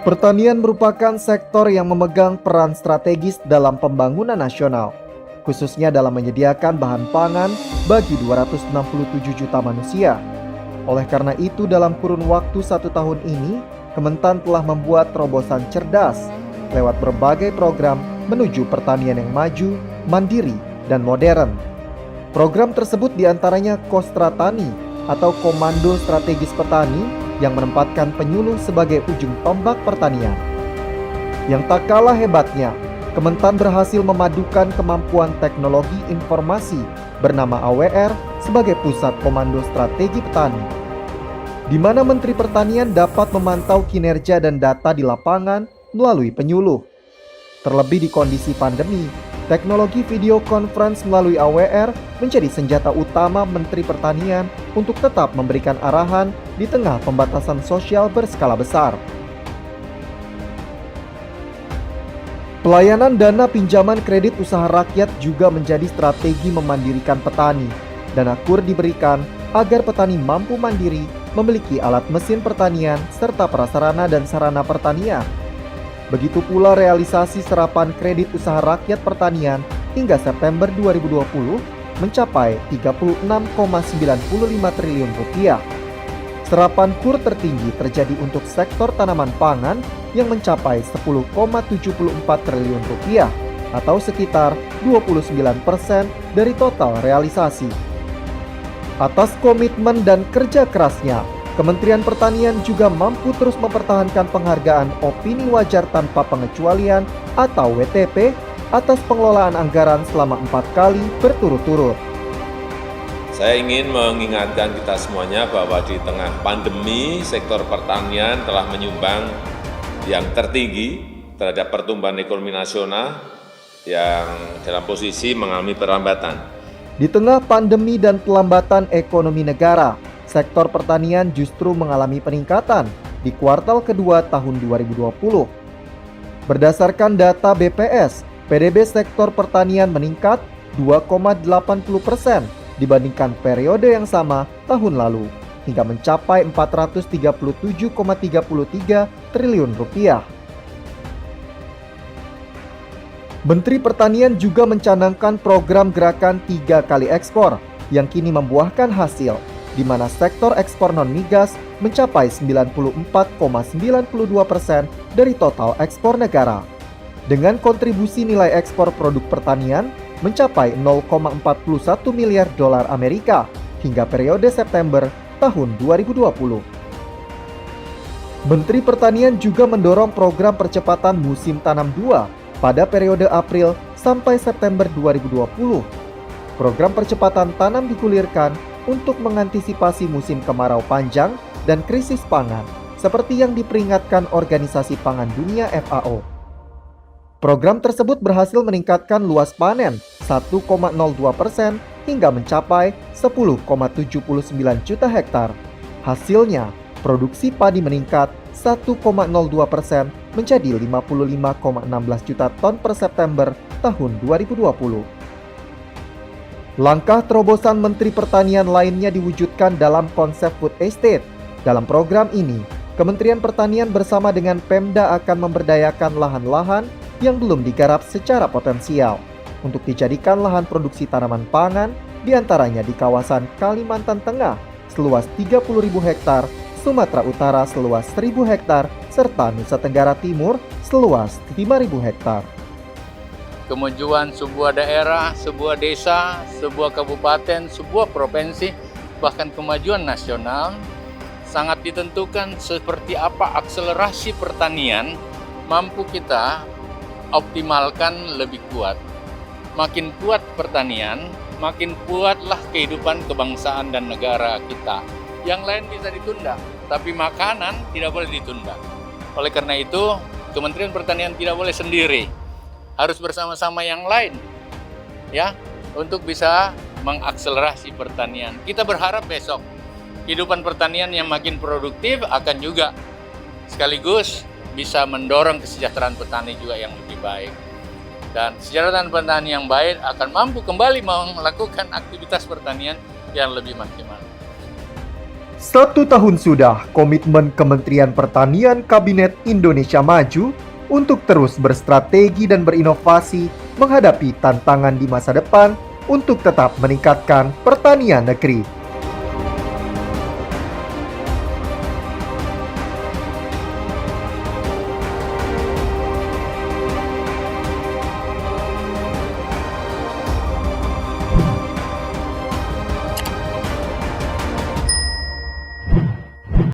Pertanian merupakan sektor yang memegang peran strategis dalam pembangunan nasional, khususnya dalam menyediakan bahan pangan bagi 267 juta manusia. Oleh karena itu, dalam kurun waktu 1 tahun ini, Kementan telah membuat terobosan cerdas lewat berbagai program menuju pertanian yang maju, mandiri, dan modern. Program tersebut diantaranya Kostra Tani atau Komando Strategis Petani yang menempatkan penyuluh sebagai ujung tombak pertanian. Yang tak kalah hebatnya, Kementan berhasil memadukan kemampuan teknologi informasi bernama AWR sebagai pusat komando strategi petani, di mana Menteri Pertanian dapat memantau kinerja dan data di lapangan melalui penyuluh. Terlebih di kondisi pandemi, teknologi video conference melalui AWR menjadi senjata utama Menteri Pertanian untuk tetap memberikan arahan di tengah pembatasan sosial berskala besar. Pelayanan dana pinjaman kredit usaha rakyat juga menjadi strategi memandirikan petani. Dana KUR diberikan agar petani mampu mandiri, memiliki alat mesin pertanian, serta prasarana dan sarana pertanian. Begitu pula realisasi serapan kredit usaha rakyat pertanian hingga September 2020 mencapai 36,95 triliun rupiah. Serapan KUR tertinggi terjadi untuk sektor tanaman pangan yang mencapai 10,74 triliun rupiah atau sekitar 29% dari total realisasi. Atas komitmen dan kerja kerasnya, Kementerian Pertanian juga mampu terus mempertahankan penghargaan opini wajar tanpa pengecualian atau WTP atas pengelolaan anggaran selama 4 kali berturut-turut. Saya ingin mengingatkan kita semuanya bahwa di tengah pandemi, sektor pertanian telah menyumbang yang tertinggi terhadap pertumbuhan ekonomi nasional yang dalam posisi mengalami perlambatan. Di tengah pandemi dan pelambatan ekonomi negara, sektor pertanian justru mengalami peningkatan di kuartal kedua tahun 2020. Berdasarkan data BPS, PDB sektor pertanian meningkat 2,80% dibandingkan periode yang sama tahun lalu, hingga mencapai 437,33 triliun rupiah. Menteri Pertanian juga mencanangkan program gerakan 3 kali ekspor yang kini membuahkan hasil, di mana sektor ekspor non-migas mencapai 94,92% dari total ekspor negara. Dengan kontribusi nilai ekspor produk pertanian mencapai 0,41 miliar dolar Amerika hingga periode September tahun 2020. Menteri Pertanian juga mendorong program percepatan musim tanam 2 pada periode April sampai September 2020. Program percepatan tanam digulirkan untuk mengantisipasi musim kemarau panjang dan krisis pangan, seperti yang diperingatkan Organisasi Pangan Dunia FAO. Program tersebut berhasil meningkatkan luas panen 1,02% hingga mencapai 10,79 juta hektar. Hasilnya, produksi padi meningkat 1,02% menjadi 55,16 juta ton per September tahun 2020. Langkah terobosan Menteri Pertanian lainnya diwujudkan dalam konsep food estate. Dalam program ini, Kementerian Pertanian bersama dengan Pemda akan memberdayakan lahan-lahan yang belum digarap secara potensial untuk dijadikan lahan produksi tanaman pangan, diantaranya di kawasan Kalimantan Tengah seluas 30.000 hektar, Sumatera Utara seluas 1.000 hektar, serta Nusa Tenggara Timur seluas 5.000 hektar. Kemajuan sebuah daerah, sebuah desa, sebuah kabupaten, sebuah provinsi, bahkan kemajuan nasional sangat ditentukan seperti apa akselerasi pertanian mampu kita optimalkan lebih kuat. Makin kuat pertanian, makin kuatlah kehidupan kebangsaan dan negara kita. Yang lain bisa ditunda, tapi makanan tidak boleh ditunda. Oleh karena itu, Kementerian Pertanian tidak boleh sendiri. Harus bersama-sama yang lain, ya, untuk bisa mengakselerasi pertanian. Kita berharap besok kehidupan pertanian yang makin produktif akan juga sekaligus bisa mendorong kesejahteraan petani juga yang lebih baik. Dan kesejahteraan petani yang baik akan mampu kembali melakukan aktivitas pertanian yang lebih maksimal. 1 tahun sudah komitmen Kementerian Pertanian Kabinet Indonesia Maju untuk terus berstrategi dan berinovasi menghadapi tantangan di masa depan untuk tetap meningkatkan pertanian negeri.